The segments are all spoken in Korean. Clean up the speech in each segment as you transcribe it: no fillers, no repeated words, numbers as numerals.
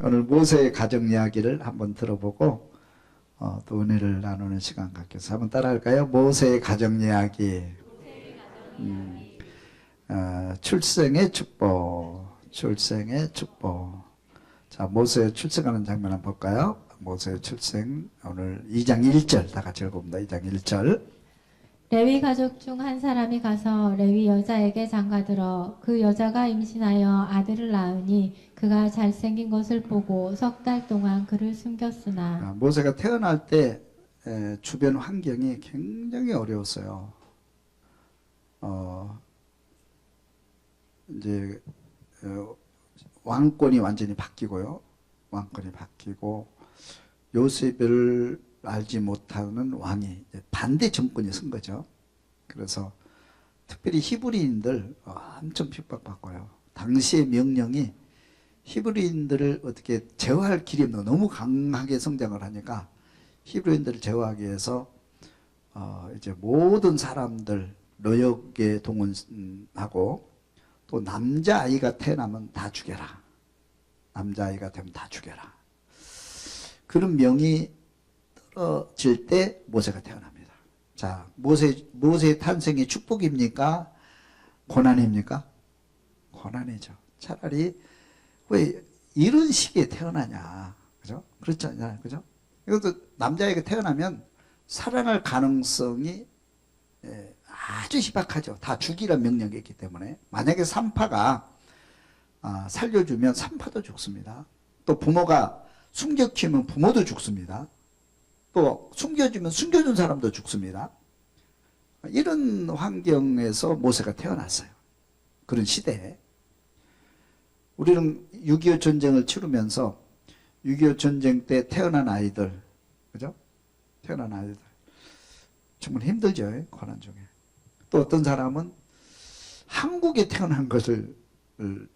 오늘 모세의 가정 이야기를 한번 들어보고 또 은혜를 나누는 시간 갖겠습니다. 한번 따라할까요? 모세의 가정 이야기. 출생의 축복. 출생의 축복. 자, 모세의 출생하는 장면 한번 볼까요? 모세의 출생, 오늘 2장 1절 다 같이 읽어봅니다. 2장 1절. 레위 가족 중 한 사람이 가서 레위 여자에게 장가들어 그 여자가 임신하여 아들을 낳으니 그가 잘생긴 것을 보고 석 달 동안 그를 숨겼으나. 모세가 태어날 때 주변 환경이 굉장히 어려웠어요. 이제 왕권이 완전히 바뀌고요. 왕권이 바뀌고 요셉을 알지 못하는 왕이 반대 정권이 선 거죠. 그래서 특별히 히브리인들 엄청 핍박받고요. 당시의 명령이 히브리인들을 어떻게 제어할 길이 없는, 너무 강하게 성장을 하니까 히브리인들을 제어하기 위해서 이제 모든 사람들 노역에 동원하고, 또 남자아이가 태어나면 다 죽여라. 남자아이가 되면 다 죽여라. 그런 명이 떨어질 때 모세가 태어납니다. 자, 모세의 탄생이 축복입니까? 고난입니까? 고난이죠. 차라리 왜 이런 시기에 태어나냐. 그죠? 그렇지 않나요? 그죠? 이것도 남자아이가 태어나면 살아날 가능성이 아주 희박하죠. 다 죽이란 명령이 있기 때문에. 만약에 산파가 살려주면 산파도 죽습니다. 또 부모가 숨겨키면 부모도 죽습니다. 또 숨겨주면 숨겨준 사람도 죽습니다. 이런 환경에서 모세가 태어났어요. 그런 시대에. 우리는 6.25 전쟁을 치르면서 6.25 전쟁 때 태어난 아이들, 그죠? 태어난 아이들 정말 힘들죠. 고난 중에. 또 어떤 사람은 한국에 태어난 것을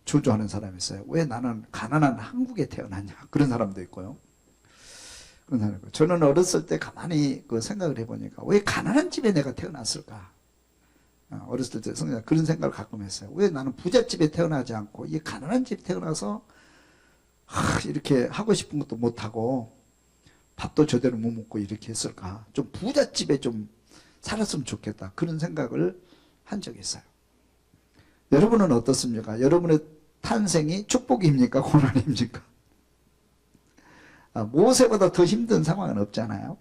조조하는 사람이 있어요. 왜 나는 가난한 한국에 태어났냐. 그런 사람도 있고요. 그런 사람이 있고. 저는 어렸을 때 가만히 그 생각을 해보니까 왜 가난한 집에 내가 태어났을까. 어렸을 때 그런 생각을 가끔 했어요. 왜 나는 부잣집에 태어나지 않고 이 가난한 집에 태어나서 이렇게 하고 싶은 것도 못하고 밥도 제대로 못 먹고 이렇게 했을까. 좀 부잣집에 좀 살았으면 좋겠다. 그런 생각을 한 적이 있어요. 여러분은 어떻습니까? 여러분의 탄생이 축복입니까? 고난입니까? 모세보다 더 힘든 상황은 없잖아요.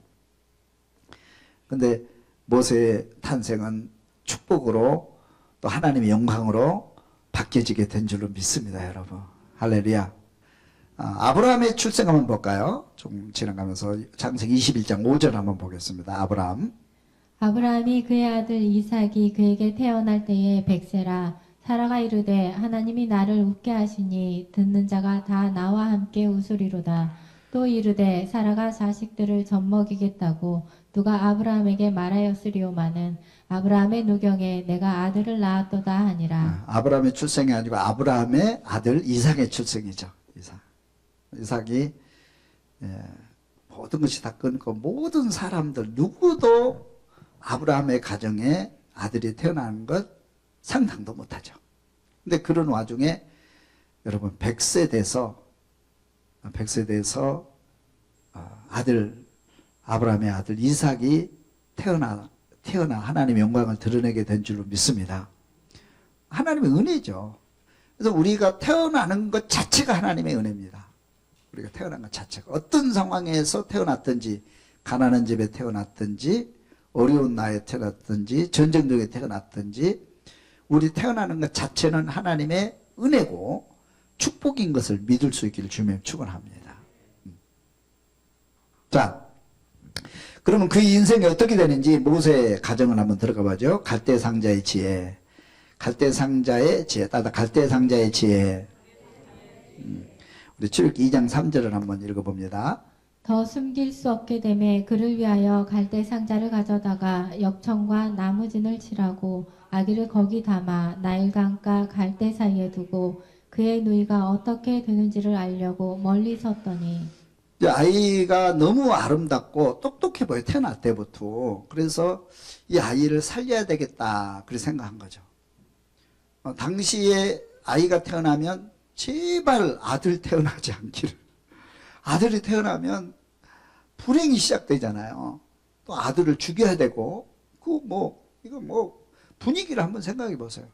근데 모세의 탄생은 축복으로 또 하나님의 영광으로 바뀌어지게 된 줄로 믿습니다. 여러분. 할렐루야. 아브라함의 출생 한번 볼까요? 좀 지나가면서 창세기 21장 5절 한번 보겠습니다. 아브라함이 그의 아들 이삭이 그에게 태어날 때에 100세라. 사라가 이르되 하나님이 나를 웃게 하시니 듣는 자가 다 나와 함께 웃으리로다. 또 이르되 사라가 자식들을 젖먹이겠다고 누가 아브라함에게 말하였으리오마는 아브라함의 누경에 내가 아들을 낳았도다 하니라. 아브라함의 출생이 아니고 아브라함의 아들 이삭의 출생이죠. 이삭이 모든 것이 다 끊고 모든 사람들 누구도 아브라함의 가정에 아들이 태어나는 것 상상도 못하죠. 근데 그런 와중에 여러분 100세 돼서 아브라함의 아들 이삭이 태어나 하나님의 영광을 드러내게 된 줄로 믿습니다. 하나님의 은혜죠. 그래서 우리가 태어나는 것 자체가 하나님의 은혜입니다. 우리가 태어난 것 자체가 어떤 상황에서 태어났든지, 가난한 집에 태어났든지, 어려운 나이에 태어났든지, 전쟁 중에 태어났든지, 우리 태어나는 것 자체는 하나님의 은혜고 축복인 것을 믿을 수 있기를 주님 축원합니다. 자, 그러면 그 인생이 어떻게 되는지 모세의 가정을 한번 들어가 보죠. 갈대 상자의 지혜. 갈대 상자의 지혜. 갈대 상자의 지혜. 우리 출애굽기 2장 3절을 한번 읽어봅니다. 더 숨길 수 없게 되매 그를 위하여 갈대 상자를 가져다가 역청과 나무진을 칠하고 아기를 거기 담아 나일강가 갈대 사이에 두고 그의 누이가 어떻게 되는지를 알려고 멀리 섰더니. 아이가 너무 아름답고 똑똑해 보여. 태어날 때부터. 그래서 이 아이를 살려야 되겠다 그렇게 생각한 거죠. 당시에 아이가 태어나면 제발 아들 태어나지 않기를 아들이 태어나면 불행이 시작되잖아요. 또 아들을 죽여야 되고, 이거 분위기를 한번 생각해 보세요.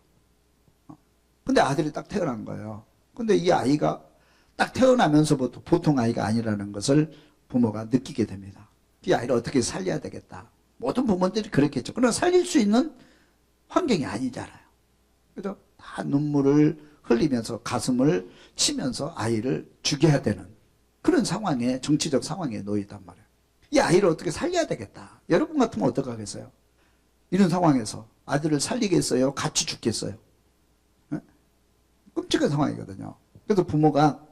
근데 아들이 딱 태어난 거예요. 근데 이 아이가 딱 태어나면서부터 보통 아이가 아니라는 것을 부모가 느끼게 됩니다. 이 아이를 어떻게 살려야 되겠다. 모든 부모들이 그렇겠죠. 그러나 살릴 수 있는 환경이 아니잖아요. 그래서 다 눈물을 흘리면서 가슴을 치면서 아이를 죽여야 되는 그런 상황에, 정치적 상황에 놓이단 말이에요. 이 아이를 어떻게 살려야 되겠다. 여러분 같으면 어떡하겠어요? 이런 상황에서 아들을 살리겠어요? 같이 죽겠어요? 네? 끔찍한 상황이거든요. 그래서 부모가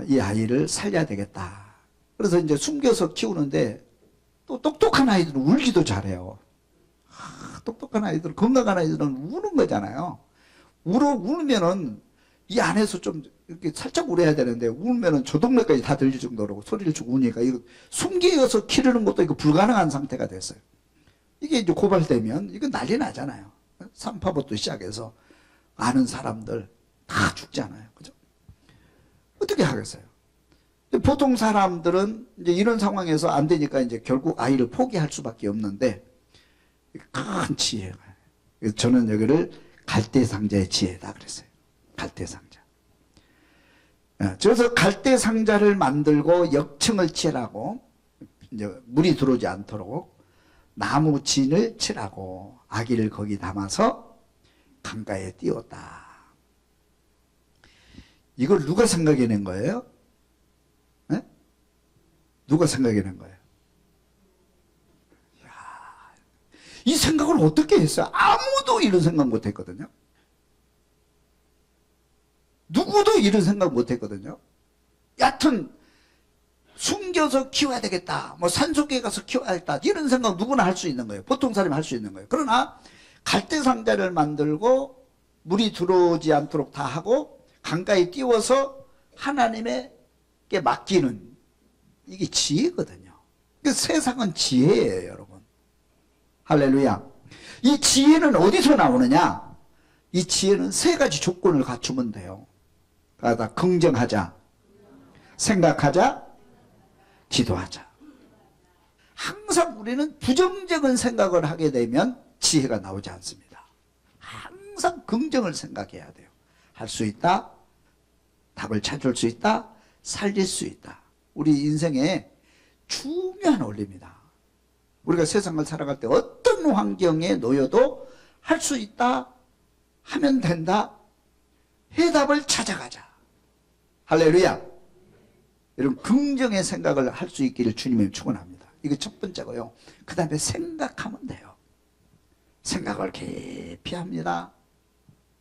이 아이를 살려야 되겠다. 그래서 이제 숨겨서 키우는데 또 똑똑한 아이들은 울기도 잘해요. 똑똑한 아이들, 건강한 아이들은 우는 거잖아요. 울면은 이 안에서 좀 이렇게 살짝 울어야 되는데 울면은 저 동네까지 다 들릴 정도로 소리를 주고 우니까 이거 숨기어서 키우는 것도 이거 불가능한 상태가 됐어요. 이게 이제 고발되면 이건 난리 나잖아요. 산파부터 시작해서 아는 사람들 다 죽잖아요. 그죠? 어떻게 하겠어요? 보통 사람들은 이제 이런 상황에서 안 되니까 이제 결국 아이를 포기할 수밖에 없는데 큰 지혜가. 저는 여기를 갈대상자의 지혜다 그랬어요. 갈대상자. 그래서 갈대상자를 만들고 역청을 칠하고 이제 물이 들어오지 않도록 나무 진을 칠하고 아기를 거기 담아서 강가에 띄웠다. 이걸 누가 생각해낸 거예요? 네? 누가 생각해낸 거예요? 이야, 이 생각을 어떻게 했어요? 아무도 이런 생각 못 했거든요. 누구도 이런 생각 못 했거든요. 여하튼 숨겨서 키워야 되겠다. 산속에 가서 키워야 겠다. 이런 생각 누구나 할 수 있는 거예요. 보통 사람이 할 수 있는 거예요. 그러나 갈대상자를 만들고 물이 들어오지 않도록 다 하고 강가에 띄워서 하나님에게 맡기는 이게 지혜거든요. 세상은 지혜예요, 여러분. 할렐루야. 이 지혜는 어디서 나오느냐? 이 지혜는 세 가지 조건을 갖추면 돼요. 다 긍정하자, 생각하자, 기도하자. 항상 우리는 부정적인 생각을 하게 되면 지혜가 나오지 않습니다. 항상 긍정을 생각해야 돼요. 할 수 있다, 답을 찾을 수 있다, 살릴 수 있다. 우리 인생에 중요한 원리입니다. 우리가 세상을 살아갈 때 어떤 환경에 놓여도 할 수 있다, 하면 된다, 해답을 찾아가자. 할렐루야. 이런 긍정의 생각을 할 수 있기를 주님이 축원합니다. 이게 첫 번째고요. 그 다음에 생각하면 돼요. 생각을 깊이 합니다.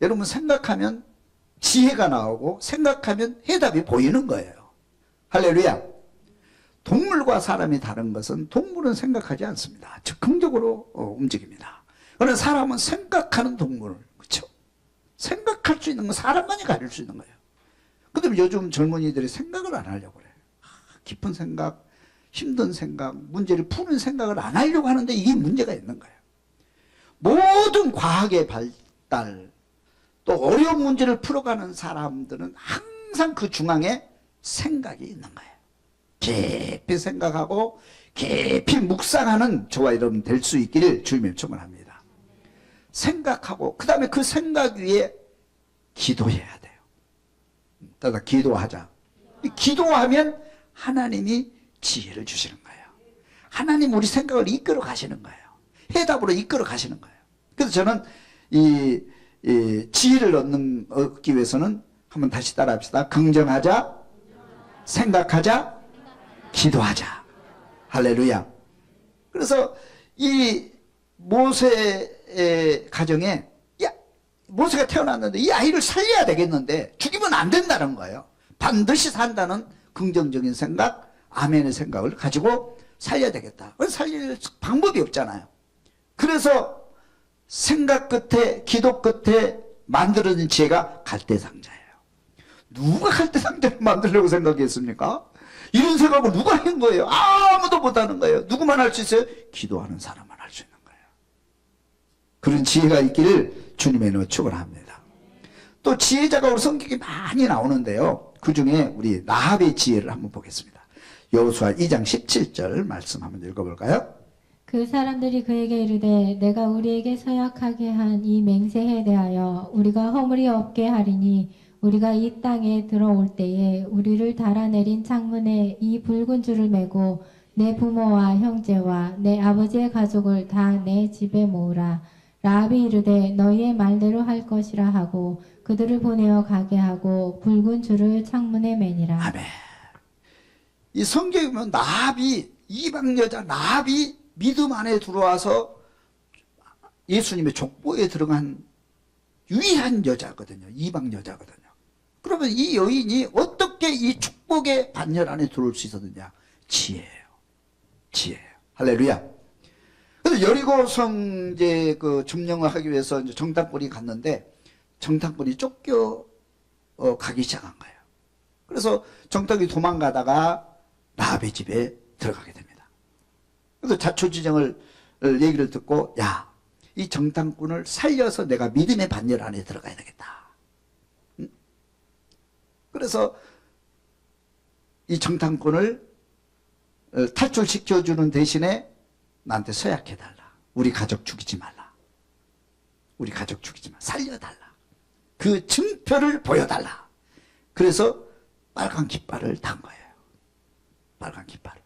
여러분 생각하면 지혜가 나오고 생각하면 해답이 보이는 거예요. 할렐루야. 동물과 사람이 다른 것은 동물은 생각하지 않습니다. 즉흥적으로 움직입니다. 그러나 사람은 생각하는 동물. 그렇죠? 생각할 수 있는 건 사람만이 가질 수 있는 거예요. 근데 요즘 젊은이들이 생각을 안 하려고 그래요. 깊은 생각, 힘든 생각, 문제를 푸는 생각을 안 하려고 하는데 이게 문제가 있는 거예요. 모든 과학의 발달, 또 어려운 문제를 풀어가는 사람들은 항상 그 중앙에 생각이 있는 거예요. 깊이 생각하고 깊이 묵상하는 저와 여러분 될 수 있기를 주님의 축원합니다. 생각하고 그 다음에 그 생각 위에 기도해야 돼요. 따라 기도하자. 기도하면 하나님이 지혜를 주시는 거예요. 하나님 우리 생각을 이끌어 가시는 거예요. 해답으로 이끌어 가시는 거예요. 그래서 저는 이 지혜를 얻기 위해서는 한번 다시 따라 합시다. 긍정하자, 생각하자, 기도하자. 할렐루야. 그래서 이 모세의 가정에 모세가 태어났는데 이 아이를 살려야 되겠는데 죽이면 안 된다는 거예요. 반드시 산다는 긍정적인 생각, 아멘의 생각을 가지고 살려야 되겠다. 살릴 방법이 없잖아요. 그래서 생각 끝에, 기도 끝에 만들어진 지혜가 갈대상자예요. 누가 갈대상자를 만들려고 생각했습니까? 이런 생각을 누가 한 거예요? 아무도 못하는 거예요. 누구만 할 수 있어요? 기도하는 사람만 할 수 있는 거예요. 그런 지혜가 있기를 주님의 이름으로 축원합니다. 또 지혜자가 우리 성경에 많이 나오는데요. 그 그 중에 우리 라합의 지혜를 한번 보겠습니다. 여호수아 2장 17절 말씀 한번 읽어볼까요? 그 사람들이 그에게 이르되 내가 우리에게 서약하게 한 이 맹세에 대하여 우리가 허물이 없게 하리니 우리가 이 땅에 들어올 때에 우리를 달아내린 창문에 이 붉은 줄을 매고 내 부모와 형제와 내 아버지의 가족을 다 내 집에 모으라. 라합이 이르되 너희의 말대로 할 것이라 하고 그들을 보내어 가게 하고 붉은 줄을 창문에 매니라. 아멘. 이 성경에 보면 라합이, 이방 여자 라합이 믿음 안에 들어와서 예수님의 족보에 들어간 유일한 여자거든요. 이방 여자거든요. 그러면 이 여인이 어떻게 이 축복의 반열 안에 들어올 수 있었느냐? 지혜예요. 지혜예요. 할렐루야. 그래서 여리고 성 이제 그 점령을 하기 위해서 이제 정탐꾼이 갔는데 정탐꾼이 쫓겨 가기 시작한 거예요. 그래서 정탐꾼이 도망가다가 라합의 집에 들어가게 됩니다. 그래서 자초지정을 얘기를 듣고 야, 이 정탐꾼을 살려서 내가 믿음의 반열 안에 들어가야 되겠다. 응? 그래서 이 정탐꾼을 탈출시켜주는 대신에 나한테 서약해달라. 우리 가족 죽이지 말라. 우리 가족 죽이지 말라. 살려달라. 그 증표를 보여달라. 그래서 빨간 깃발을 단 거예요. 빨간 깃발을.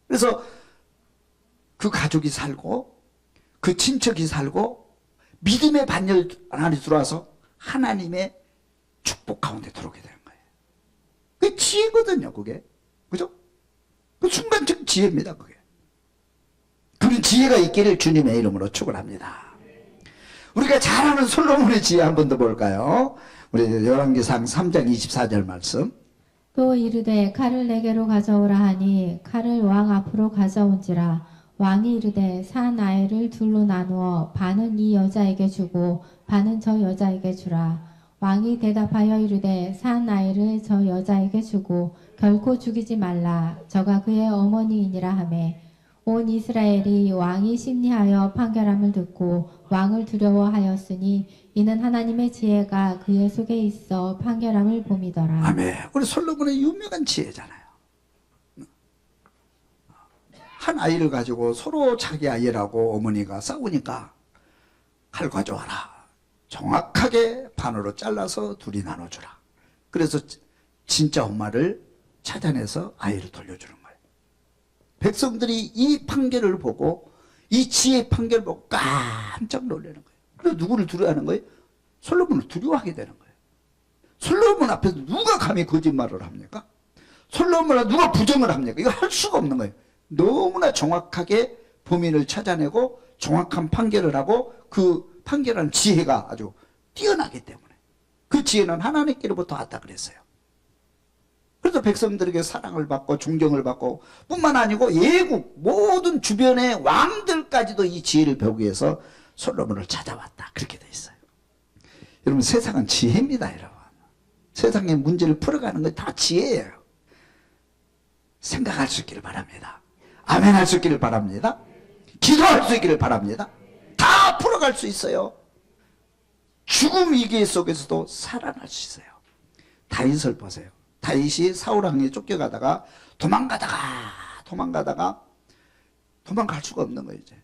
그래서 그 가족이 살고 그 친척이 살고 믿음의 반열 안에 들어와서 하나님의 축복 가운데 들어오게 되는 거예요. 그게 지혜거든요. 그게. 그죠? 그 순간적 지혜입니다. 그게. 그런 지혜가 있기를 주님의 이름으로 축원합니다. 우리가 잘 아는 솔로몬의 지혜 한 번 더 볼까요? 우리 열왕기상 3장 24절 말씀. 또 이르되 칼을 내게로 가져오라 하니 칼을 왕 앞으로 가져온지라. 왕이 이르되 산 아이를 둘로 나누어 반은 이 여자에게 주고 반은 저 여자에게 주라. 왕이 대답하여 이르되 산 아이를 저 여자에게 주고 결코 죽이지 말라. 저가 그의 어머니이니라 하매 온 이스라엘이 왕이 심리하여 판결함을 듣고 왕을 두려워하였으니 이는 하나님의 지혜가 그의 속에 있어 판결함을 봄이더라. 아멘. 우리 솔로몬의 유명한 지혜잖아요. 한 아이를 가지고 서로 자기 아이라고 어머니가 싸우니까 칼 가져와라. 정확하게 반으로 잘라서 둘이 나눠주라. 그래서 진짜 엄마를 찾아내서 아이를 돌려주는 거예요. 백성들이 이 판결을 보고 이 지혜의 판결을 보고 깜짝 놀라는 거예요. 그래서 누구를 두려워하는 거예요? 솔로몬을 두려워하게 되는 거예요. 솔로몬 앞에서 누가 감히 거짓말을 합니까? 솔로몬을 누가 부정을 합니까? 이거 할 수가 없는 거예요. 너무나 정확하게 범인을 찾아내고 정확한 판결을 하고 그 판결하는 지혜가 아주 뛰어나기 때문에 그 지혜는 하나님께로부터 왔다 그랬어요. 그래서 백성들에게 사랑을 받고 존경을 받고 뿐만 아니고 예국 모든 주변의 왕들까지도 이 지혜를 배우기 위해서 솔로몬을 찾아왔다. 그렇게 돼 있어요. 여러분 세상은 지혜입니다. 여러분. 세상의 문제를 풀어가는 건 다 지혜예요. 생각할 수 있기를 바랍니다. 아멘 할 수 있기를 바랍니다. 기도할 수 있기를 바랍니다. 다 풀어갈 수 있어요. 죽음 위기 속에서도 살아날 수 있어요. 다윗을 보세요. 다윗이 사울 왕에 쫓겨가다가 도망가다가 도망갈 수가 없는 거예요. 이제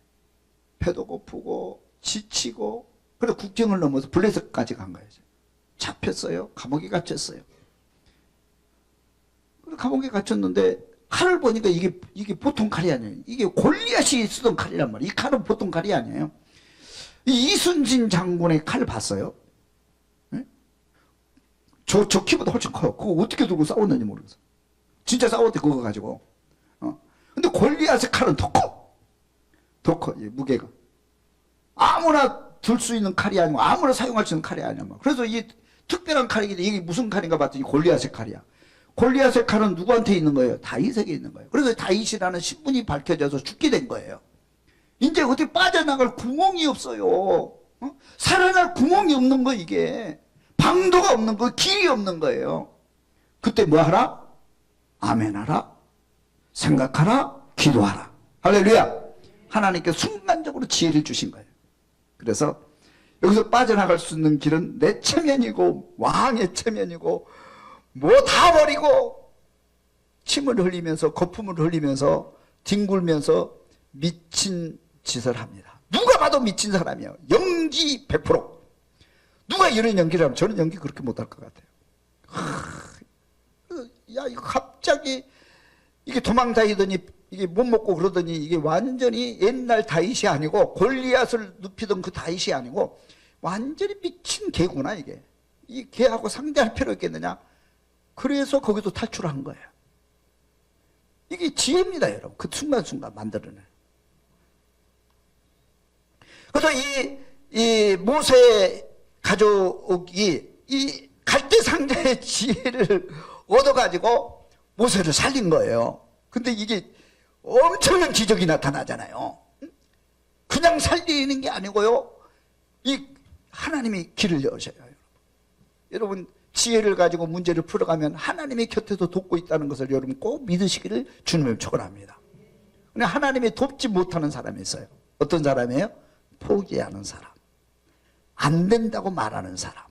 배도 고프고 지치고 그래서 국경을 넘어서 블레셋까지 간 거예요. 이제. 잡혔어요. 감옥에 갇혔어요. 감옥에 갇혔는데 칼을 보니까 이게 보통 칼이 아니에요. 이게 골리앗이 쓰던 칼이란 말이에요. 이 칼은 보통 칼이 아니에요. 이 이순신 장군의 칼 봤어요? 네? 저 키보다 훨씬 커요. 그거 어떻게 들고 싸웠는지 모르겠어. 진짜 싸웠대 그거 가지고. 근데 골리앗의 칼은 더 커. 더 커. 무게가. 아무나 들 수 있는 칼이 아니고 아무나 사용할 수 있는 칼이 아니야. 그래서 이 특별한 칼이기 이게 무슨 칼인가 봤더니 골리앗의 칼이야. 골리앗의 칼은 누구한테 있는 거예요? 다윗에게 있는 거예요. 그래서 다윗이라는 신분이 밝혀져서 죽게 된 거예요. 이제 어디 빠져나갈 구멍이 없어요. 살아날 구멍이 없는 거 이게. 방도가 없는 거, 길이 없는 거예요. 그때 뭐 하라? 아멘하라. 생각하라. 기도하라. 할렐루야. 하나님께 순간적으로 지혜를 주신 거예요. 그래서 여기서 빠져나갈 수 있는 길은 내 체면이고 왕의 체면이고 뭐 다 버리고 침을 흘리면서 거품을 흘리면서 뒹굴면서 미친 짓을 합니다. 누가 봐도 미친 사람이에요. 연기 100%. 누가 이런 연기를 하면 저는 연기 그렇게 못할 것 같아요. 야, 이거 갑자기 이게 도망다니더니 이게 못 먹고 그러더니 이게 완전히 옛날 다윗이 아니고 골리앗을 눕히던 그 다윗이 아니고 완전히 미친 개구나 이게. 이 개하고 상대할 필요 있겠느냐. 그래서 거기서 탈출한 거예요. 이게 지혜입니다, 여러분. 그 순간순간 만들어내는. 그래서 이 모세 가족이 이 갈대 상자의 지혜를 얻어가지고 모세를 살린 거예요. 근데 이게 엄청난 기적이 나타나잖아요. 그냥 살리는 게 아니고요. 이 하나님이 길을 여셔요. 여러분 지혜를 가지고 문제를 풀어가면 하나님의 곁에서 돕고 있다는 것을 여러분 꼭 믿으시기를 주님을 축원합니다. 근데 하나님이 돕지 못하는 사람이 있어요. 어떤 사람이에요? 포기하는 사람, 안 된다고 말하는 사람,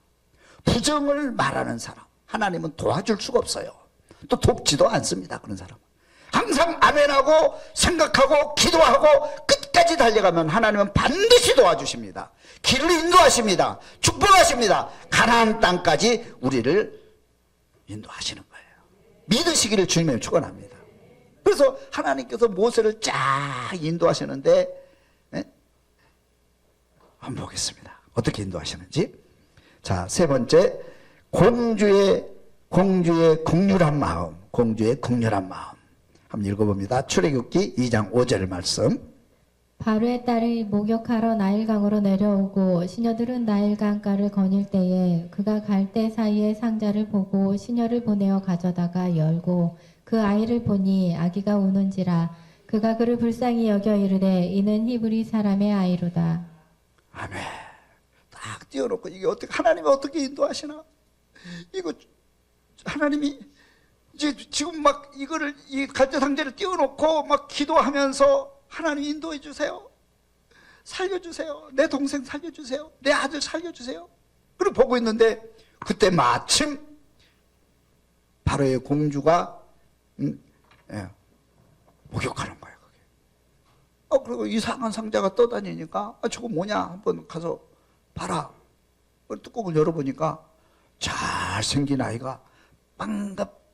부정을 말하는 사람. 하나님은 도와줄 수가 없어요. 또 돕지도 않습니다. 그런 사람은 항상 아멘하고 생각하고 기도하고 끝까지 달려가면 하나님은 반드시 도와주십니다. 길을 인도하십니다. 축복하십니다. 가나안 땅까지 우리를 인도하시는 거예요. 믿으시기를 주님의 축원합니다. 그래서 하나님께서 모세를 쫙 인도하시는데 한번 보겠습니다. 어떻게 인도하시는지. 자, 세 번째, 공주의 극률한 마음. 공주의 극률한 마음. 한번 읽어봅니다. 출애굽기 2장 5절 말씀. 바로의 딸이 목욕하러 나일강으로 내려오고 시녀들은 나일강가를 거닐 때에 그가 갈대 사이에 상자를 보고 시녀를 보내어 가져다가 열고 그 아이를 보니 아기가 우는지라 그가 그를 불쌍히 여겨 이르되 이는 히브리 사람의 아이로다. 아멘. 딱 띄워놓고 이게 어떻게 하나님이 어떻게 인도하시나? 이거 하나님이 이제 지금 막 이거를 이 갈대 상자를 띄워놓고 막 기도하면서 하나님 인도해 주세요. 살려주세요. 내 동생 살려주세요. 내 아들 살려주세요. 그리고 보고 있는데 그때 마침 바로의 공주가 목욕하는 거예요. 그리고 이상한 상자가 떠다니니까 저거 뭐냐 한번 가서 봐라. 뚜껑을 열어보니까 잘생긴 아이가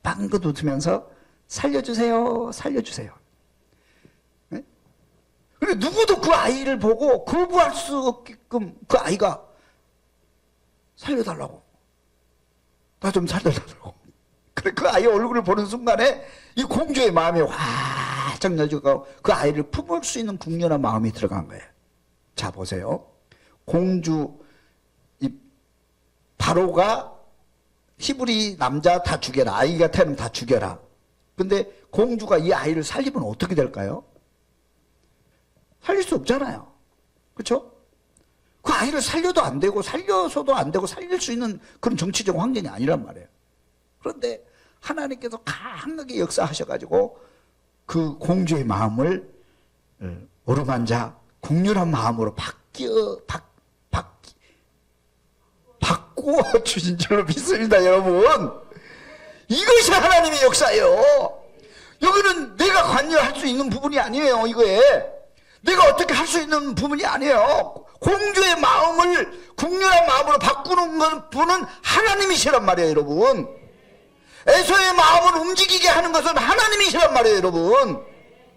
빵긋 웃으면서 살려주세요. 살려주세요. 근데 누구도 그 아이를 보고 거부할 수 없게끔 그 아이가 살려달라고. 나 좀 살려달라고. 그래 그 아이 얼굴을 보는 순간에 이 공주의 마음이 활짝 열리고 그 아이를 품을 수 있는 국련한 마음이 들어간 거예요. 자 보세요. 공주 이 바로가 히브리 남자 다 죽여라. 아이가 태어나면 다 죽여라. 근데 공주가 이 아이를 살리면 어떻게 될까요? 살릴 수 없잖아요. 그렇죠? 그 아이를 살려도 안 되고 살려서도 안 되고 살릴 수 있는 그런 정치적 환경이 아니란 말이에요. 그런데 하나님께서 강하게 역사하셔가지고 그 공주의 마음을 어루만져 국률한 마음으로 바꾸어 주신 줄로 믿습니다, 여러분. 이것이 하나님의 역사예요. 여기는 내가 관여할 수 있는 부분이 아니에요, 이거에. 내가 어떻게 할 수 있는 부분이 아니에요. 공주의 마음을 국률한 마음으로 바꾸는 분은 하나님이시란 말이에요, 여러분. 에서의 마음을 움직이게 하는 것은 하나님이시란 말이에요, 여러분.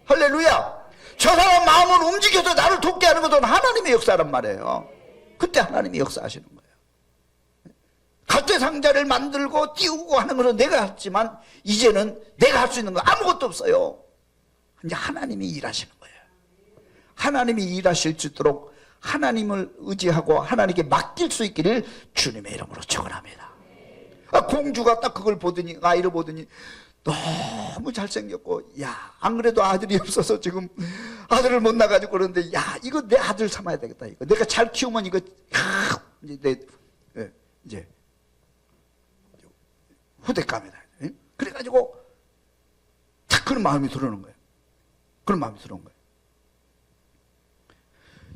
할렐루야. 저 사람 마음을 움직여서 나를 돕게 하는 것은 하나님의 역사란 말이에요. 그때 하나님이 역사하시는 거예요. 갈대 상자를 만들고 띄우고 하는 것은 내가 했지만 이제는 내가 할 수 있는 거 아무것도 없어요. 이제 하나님이 일하시는 거예요. 하나님이 일하실 수 있도록 하나님을 의지하고 하나님께 맡길 수 있기를 주님의 이름으로 축원합니다. 공주가 딱 그걸 보더니 아이를 보더니 너무 잘생겼고 안 그래도 아들이 없어서 지금 아들을 못 낳아가지고 그러는데 이거 내 아들 삼아야 되겠다. 이거 내가 잘 키우면 이거 이제 후대감이다. 그래가지고 딱 그런 마음이 들어오는 거예요. 그런 마음이 들어온 거예요.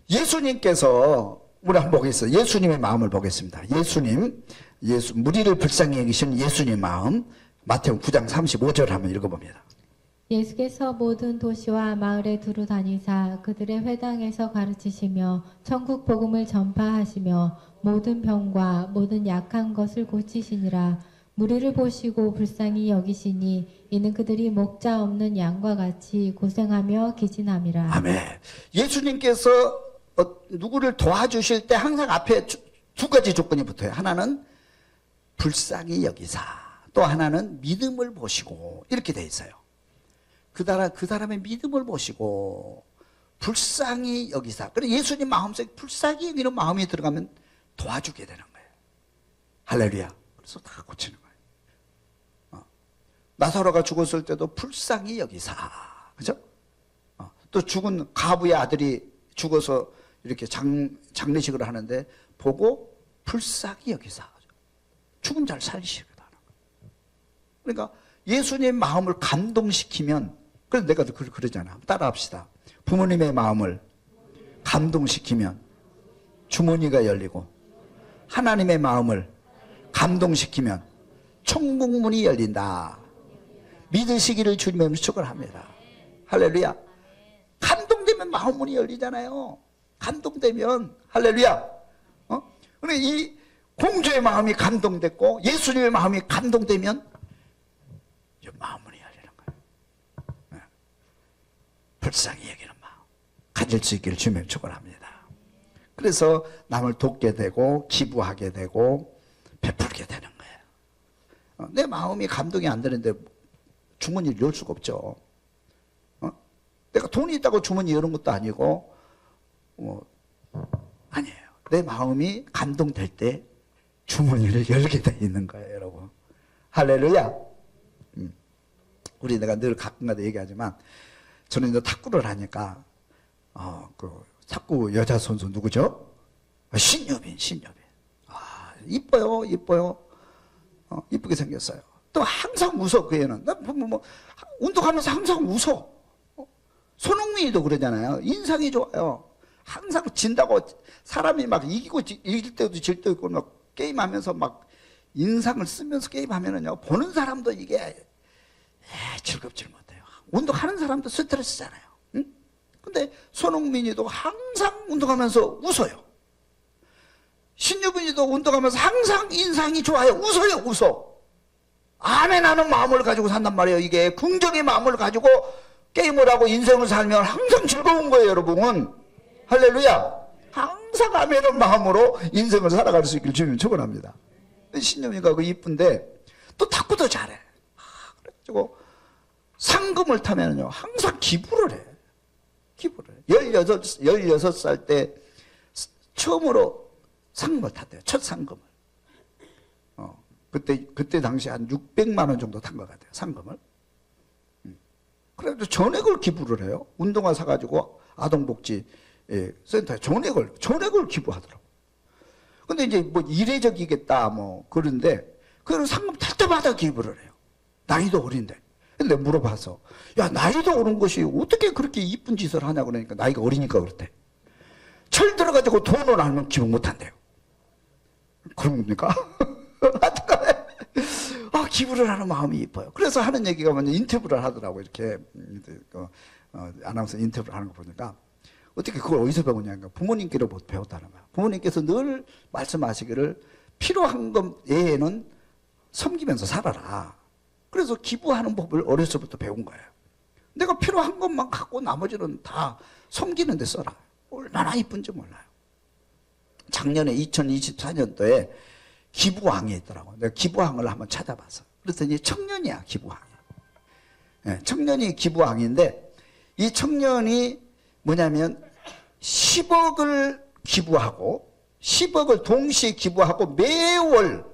예수님께서 우리 한번 보겠습니다. 예수님의 마음을 보겠습니다. 무리를 불쌍히 여기신 예수님의 마음. 마태복음 9장 35절 한번 읽어봅니다. 예수께서 모든 도시와 마을에 두루 다니사 그들의 회당에서 가르치시며 천국 복음을 전파하시며 모든 병과 모든 약한 것을 고치시니라. 무리를 보시고 불쌍히 여기시니 이는 그들이 목자 없는 양과 같이 고생하며 기진함이라. 아멘. 예수님께서 누구를 도와주실 때 항상 앞에 두 가지 조건이 붙어요. 하나는 불쌍히 여기사, 또 하나는 믿음을 보시고, 이렇게 돼 있어요. 그 사람의 믿음을 보시고 불쌍히 여기사. 그래, 예수님 마음속에 불쌍히 여기는 마음이 들어가면 도와주게 되는 거예요. 할렐루야. 그래서 다 고치는 거예요. 나사로가 죽었을 때도 불쌍히 여기사, 그죠? 또 죽은 가부의 아들이 죽어서 이렇게 장례식을 하는데 보고 불쌍히 여기사, 죽은 자를 살리시거든. 그러니까 예수님의 마음을 감동시키면, 그래서 내가 그러잖아. 따라합시다. 부모님의 마음을 감동시키면 주머니가 열리고, 하나님의 마음을 감동시키면 천국문이 열린다. 믿으시기를 주님의 축을 합니다. 할렐루야. 감동되면 마음문이 열리잖아요. 감동되면. 할렐루야. 그래, 이 공주의 마음이 감동됐고 예수님의 마음이 감동되면 마음문이 열리는 거예요. 불쌍히 여기는 마음 가질 수 있기를 주님의 축을 합니다. 그래서 남을 돕게 되고 기부하게 되고 베풀게 되는 거예요. 내 마음이 감동이 안 되는데 주머니를 열 수가 없죠. 내가 돈이 있다고 주머니 여는 것도 아니고, 아니에요. 내 마음이 감동될 때 주머니를 열게 돼 있는 거예요, 여러분. 할렐루야. 내가 늘 가끔가다 얘기하지만, 저는 이제 탁구를 하니까, 탁구 여자 선수 누구죠? 신여빈. 이뻐요. 이쁘게 생겼어요. 또 항상 웃어, 그 애는. 나 운동하면서 항상 웃어. 손흥민이도 그러잖아요. 인상이 좋아요. 항상 진다고 사람이 막 이길 때도 질 때도 있고, 막 게임하면서 막 인상을 쓰면서 게임하면은요, 보는 사람도 이게 즐겁질 못해요. 운동하는 사람도 스트레스잖아요. 응? 근데 손흥민이도 항상 운동하면서 웃어요. 신유빈이도 운동하면서 항상 인상이 좋아요. 웃어. 아멘 하는 마음을 가지고 산단 말이에요. 이게 긍정의 마음을 가지고 게임을 하고 인생을 살면 항상 즐거운 거예요, 여러분. 할렐루야. 항상 아멘하는 마음으로 인생을 살아갈 수 있기를 주님 축원합니다. 신유빈이가 그 이쁜데 또 탁구도 잘해. 그래가지고 상금을 타면요 항상 기부를 해. 16살 때 처음으로 상금을 탔대요. 첫 상금을. 그때 당시 한 600만 원 정도 탄 것 같아요. 상금을. 그래도 전액을 기부를 해요. 운동화 사가지고 아동복지 센터에 전액을 기부하더라고. 근데 이제 뭐 이례적이겠다 그런데 그런 상금 탈 때마다 기부를 해요. 나이도 어린데. 근데 물어봐서, 야, 나이도 어린 것이 어떻게 그렇게 이쁜 짓을 하냐 그러니까 나이가 어리니까 그렇대. 철 들어가지고 돈을 안 하면 기부 못 한대요. 그런 겁니까? 기부를 하는 마음이 이뻐요. 그래서 하는 얘기가 먼저 인터뷰를 하더라고. 이렇게 아나운서 인터뷰를 하는 거 보니까 어떻게 그걸 어디서 배우냐니까 부모님께로부터 배웠다는 거야. 부모님께서 늘 말씀하시기를 필요한 것 외에는 섬기면서 살아라. 그래서 기부하는 법을 어렸을 때부터 배운 거예요. 내가 필요한 것만 갖고 나머지는 다 섬기는 데 써라. 얼마나 이쁜지 몰라요. 작년에 2024년도에 기부왕이 있더라고. 내가 기부왕을 한번 찾아봤어. 그랬더니 청년이야, 기부왕이. 청년이 기부왕인데 이 청년이 뭐냐면 10억을 기부하고 10억을 동시에 기부하고 매년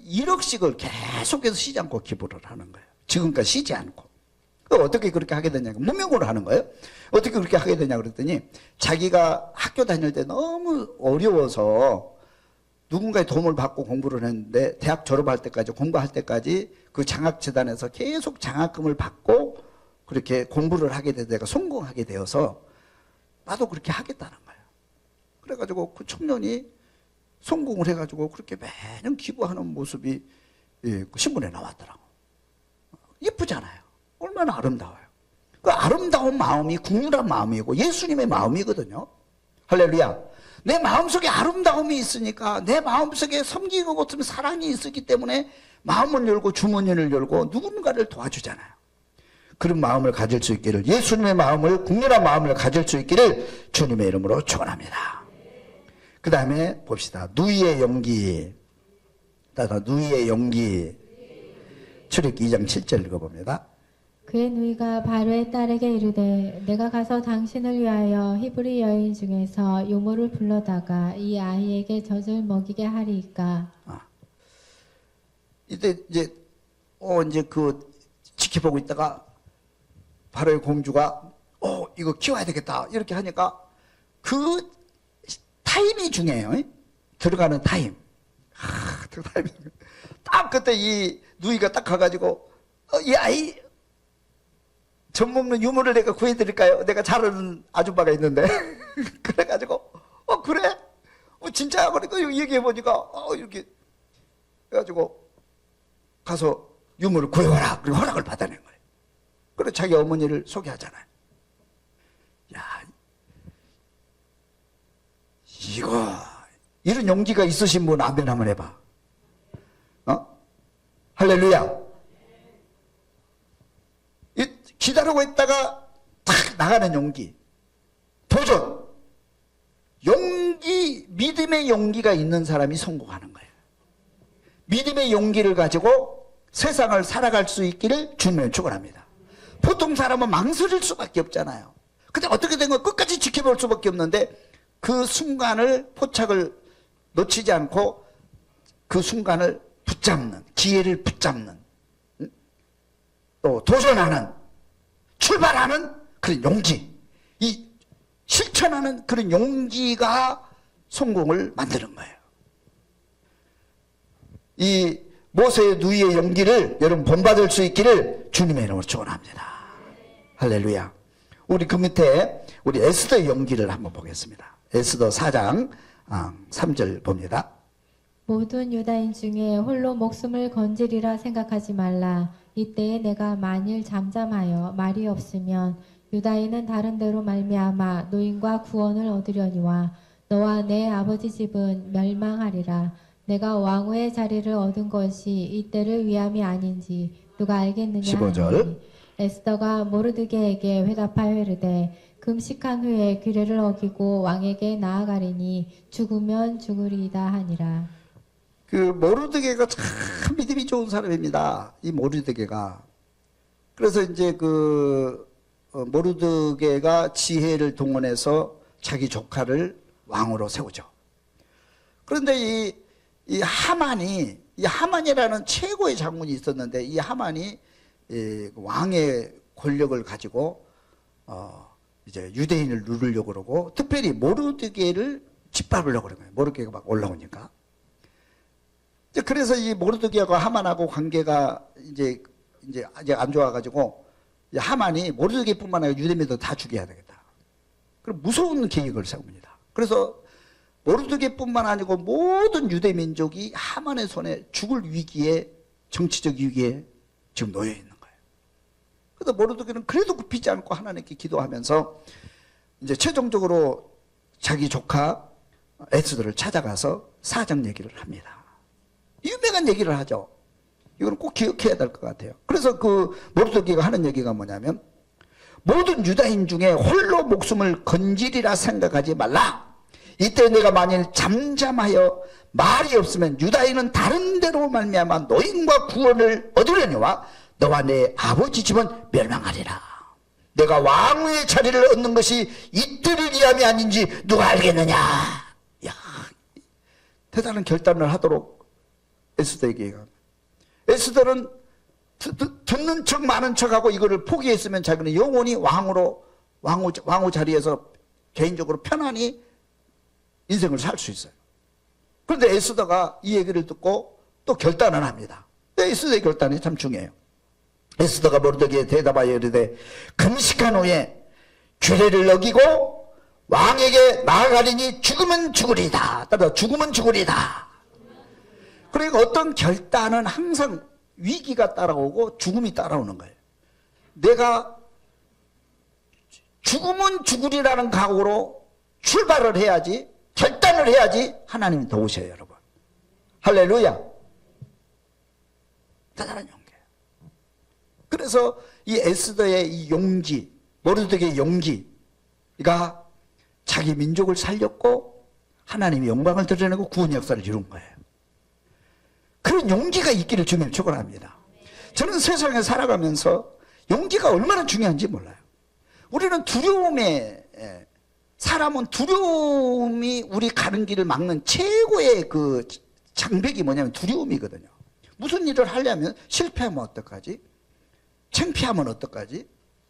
1억씩을 계속해서 쉬지 않고 기부를 하는 거예요. 지금까지 쉬지 않고. 어떻게 그렇게 하게 되냐고 무명으로 하는 거예요. 어떻게 그렇게 하게 되냐 그랬더니 자기가 학교 다닐 때 너무 어려워서 누군가의 도움을 받고 공부를 했는데 대학 졸업할 때까지 공부할 때까지 그 장학재단에서 계속 장학금을 받고 그렇게 공부를 하게 되고 내가 성공하게 되어서 나도 그렇게 하겠다는 거예요. 그래가지고 그 청년이 성공을 해가지고 그렇게 매년 기부하는 모습이 그 신문에 나왔더라고. 예쁘잖아요. 얼마나 아름다워요. 그 아름다운 마음이 국률한 마음이고 예수님의 마음이거든요. 할렐루야. 내 마음속에 아름다움이 있으니까 내 마음속에 섬기고 같은 사랑이 있었기 때문에 마음을 열고 주머니를 열고 누군가를 도와주잖아요. 그런 마음을 가질 수 있기를, 예수님의 마음을, 국률한 마음을 가질 수 있기를 주님의 이름으로 축원합니다. 그 다음에 봅시다. 누이의 용기. 따라 누이의 용기. 출애굽기 2장 7절 읽어봅니다. 그의 누이가 바로의 딸에게 이르되 내가 가서 당신을 위하여 히브리 여인 중에서 요모를 불러다가 이 아이에게 젖을 먹이게 하리이까. 이때 이제 그 지켜보고 있다가 바로의 공주가 이거 키워야 되겠다 이렇게 하니까 그 타임이 중요해요. 들어가는 타임. 딱 그때 이 누이가 딱 가가지고 이 아이 젖 먹는 유모를 내가 구해드릴까요? 내가 잘 아는 아줌마가 있는데 그래가지고 그래? 진짜? 그러니까 얘기해보니까 이렇게 해가지고 가서 유모를 구해와라. 그리고 허락을 받아낸 거예요. 그래서 자기 어머니를 소개하잖아요. 야, 이런 용기가 있으신 분 아멘 한번 해봐. 할렐루야. 기다리고 있다가 탁 나가는 용기. 도전. 용기, 믿음의 용기가 있는 사람이 성공하는 거예요. 믿음의 용기를 가지고 세상을 살아갈 수 있기를 주님을 축원합니다. 보통 사람은 망설일 수밖에 없잖아요. 근데 어떻게 된 거 끝까지 지켜볼 수밖에 없는데 그 순간을 포착을 놓치지 않고 그 순간을 붙잡는, 기회를 붙잡는, 또 도전하는, 출발하는 그런 용기, 이 실천하는 그런 용기가 성공을 만드는 거예요. 이 모세의 누이의 용기를 여러분 본받을 수 있기를 주님의 이름으로 축원합니다. 할렐루야. 우리 그 밑에 우리 에스더의 용기를 한번 보겠습니다. 에스더 4장 3절 봅니다. 모든 유다인 중에 홀로 목숨을 건지리라 생각하지 말라. 이때에 내가 만일 잠잠하여 말이 없으면 유다인은 다른 데로 말미암아 노임과 구원을 얻으려니와 너와 내 아버지 집은 멸망하리라. 내가 왕후의 자리를 얻은 것이 이때를 위함이 아닌지 누가 알겠느냐 15절. 하니 에스더가 모르드게에게 회답하여 이르되 금식한 후에 규례를 어기고 왕에게 나아가리니 죽으면 죽으리이다 하니라. 그 모르드게가 참 믿음이 좋은 사람입니다. 이 모르드게가. 그래서 이제 모르드게가 지혜를 동원해서 자기 조카를 왕으로 세우죠. 그런데 이 하만이라는 최고의 장군이 있었는데 이 하만이 왕의 권력을 가지고 이제 유대인을 누르려고 그러고 특별히 모르드게를 짓밟으려고 그런 거예요. 모르드게가 막 올라오니까. 그래서 이 모르드게하고 하만하고 관계가 이제 안 좋아가지고 하만이 모르드게뿐만 아니라 유대민도 다 죽여야 되겠다. 그럼 무서운 계획을 세웁니다. 그래서 모르드게뿐만 아니고 모든 유대 민족이 하만의 손에 죽을 위기에, 정치적 위기에 지금 놓여 있는 거예요. 그래서 모르드게는 그래도 굽히지 않고 하나님께 기도하면서 이제 최종적으로 자기 조카 에스더를 찾아가서 사정 얘기를 합니다. 유명한 얘기를 하죠. 이건 꼭 기억해야 될 것 같아요. 그래서 그 모르드게가 하는 얘기가 뭐냐면 모든 유다인 중에 홀로 목숨을 건지리라 생각하지 말라. 이때 내가 만일 잠잠하여 말이 없으면 유다인은 다른 데로 말미암아 노임과 구원을 얻으려니와 너와 내 아버지 집은 멸망하리라. 내가 왕후의 자리를 얻는 것이 이때를 위함이 아닌지 누가 알겠느냐. 야, 대단한 결단을 하도록 에스더에게 얘기합니다. 에스더는 듣는 척 많은 척하고 이거를 포기했으면 자기는 영원히 왕후 자리에서 개인적으로 편안히 인생을 살 수 있어요. 그런데 에스더가 이 얘기를 듣고 또 결단을 합니다. 에스더의 결단이 참 중요해요. 에스더가 모르드게에 대답하여 이르되 금식한 후에 규례를 어기고 왕에게 나아가리니 죽으면 죽으리다. 따라 죽으면 죽으리다. 그러니까 어떤 결단은 항상 위기가 따라오고 죽음이 따라오는 거예요. 내가 죽으면 죽으리라는 각오로 출발을 해야지, 결단을 해야지 하나님이 도우셔요, 여러분. 할렐루야. 대단한 용기예요. 그래서 이 에스더의 이 용기, 모르드게의 용기가 자기 민족을 살렸고 하나님의 영광을 드러내고 구원 역사를 이룬 거예요. 그런 용기가 있기를 주님 축원합니다. 저는 세상에 살아가면서 용기가 얼마나 중요한지 몰라요. 우리는 사람은 두려움이 우리 가는 길을 막는 최고의 그 장벽이 뭐냐면 두려움이거든요. 무슨 일을 하려면 실패하면 어떡하지? 창피하면 어떡하지?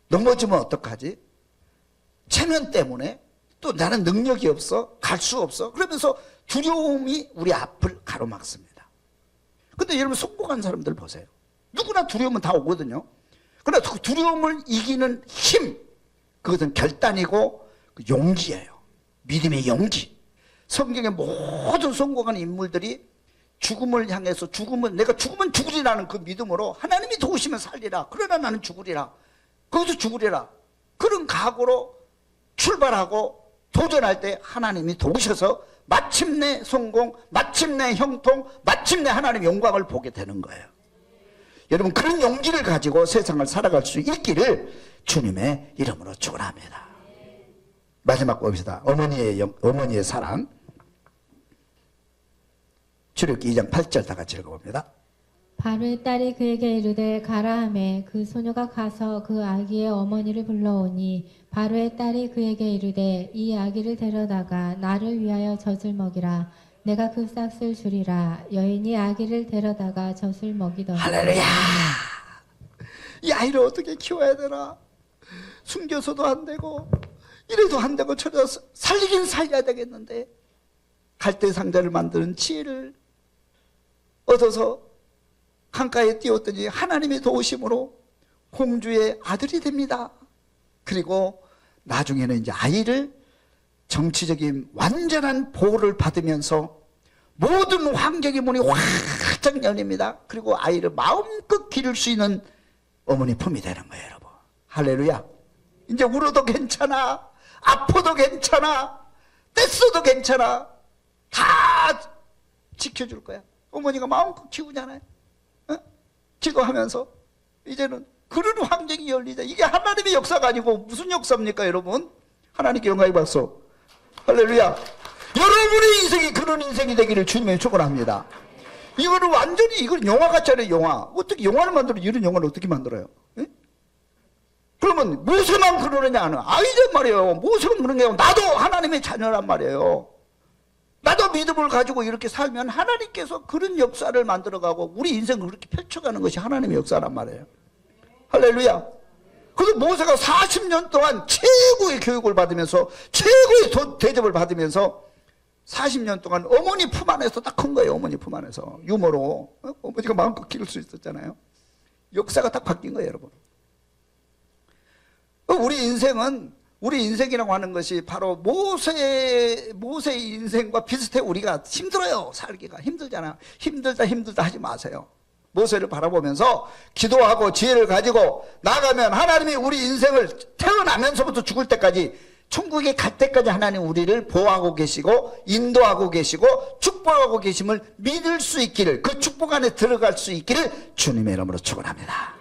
넘어지면 어떡하지? 체면 때문에 또 나는 능력이 없어, 갈 수 없어. 그러면서 두려움이 우리 앞을 가로막습니다. 근데 여러분 성공한 사람들 보세요. 누구나 두려움은 다 오거든요. 그러나 그 두려움을 이기는 힘, 그것은 결단이고 용기예요. 믿음의 용기. 성경의 모든 성공한 인물들이 죽음을 향해서 내가 죽으면 죽으리라는 그 믿음으로 하나님이 도우시면 살리라. 그러나 나는 죽으리라. 거기서 죽으리라. 그런 각오로 출발하고 도전할 때 하나님이 도우셔서 마침내 성공, 마침내 형통, 마침내 하나님의 영광을 보게 되는 거예요. 여러분 그런 용기를 가지고 세상을 살아갈 수 있기를 주님의 이름으로 축원합니다. 마지막 봅시다. 어머니의 사랑. 출애굽기 2장 8절 다 같이 읽어봅니다. 바로의 딸이 그에게 이르되 가라 하매 그 소녀가 가서 그 아기의 어머니를 불러오니 바로의 딸이 그에게 이르되 이 아기를 데려다가 나를 위하여 젖을 먹이라. 내가 그 싹을 주리라. 여인이 아기를 데려다가 젖을 먹이더라. 할렐루야. 이 아이를 어떻게 키워야 되나? 숨겨서도 안 되고 이래도 안 되고 저래서 살리긴 살려야 되겠는데 갈대 상자를 만드는 지혜를 얻어서 강가에 띄웠더니 하나님의 도우심으로 공주의 아들이 됩니다. 그리고 나중에는 이제 아이를 정치적인 완전한 보호를 받으면서 모든 환경의 문이 활짝 열립니다. 그리고 아이를 마음껏 기를 수 있는 어머니 품이 되는 거예요, 여러분. 할렐루야. 이제 울어도 괜찮아, 아파도 괜찮아, 뗐어도 괜찮아, 다 지켜줄 거야. 어머니가 마음껏 키우잖아요. 기도하면서 이제는 그런 환경이 열리자. 이게 하나님의 역사가 아니고 무슨 역사입니까, 여러분? 하나님께 영광의 박수. 할렐루야. 여러분의 인생이 그런 인생이 되기를 주님의 축원합니다. 이거는 완전히 이건 영화 같잖아요, 영화. 어떻게 영화를 만들어? 이런 영화를 어떻게 만들어요? 에? 그러면 모세만 그러느냐? 아이들 말이에요. 모세만 그런 게 아니고 나도 하나님의 자녀란 말이에요. 나도 믿음을 가지고 이렇게 살면 하나님께서 그런 역사를 만들어가고 우리 인생을 그렇게 펼쳐가는 것이 하나님의 역사란 말이에요. 할렐루야. 그래서 모세가 40년 동안 최고의 교육을 받으면서 최고의 대접을 받으면서 40년 동안 어머니 품 안에서 딱 큰 거예요. 어머니 품 안에서 유머로 어머니가 마음껏 키울 수 있었잖아요. 역사가 딱 바뀐 거예요, 여러분. 우리 인생이라고 하는 것이 바로 모세의 인생과 비슷해. 우리가 힘들어요. 살기가 힘들잖아. 힘들다 하지 마세요. 모세를 바라보면서 기도하고 지혜를 가지고 나가면 하나님이 우리 인생을 태어나면서부터 죽을 때까지 천국에 갈 때까지 하나님 우리를 보호하고 계시고 인도하고 계시고 축복하고 계심을 믿을 수 있기를, 그 축복 안에 들어갈 수 있기를 주님의 이름으로 축원합니다.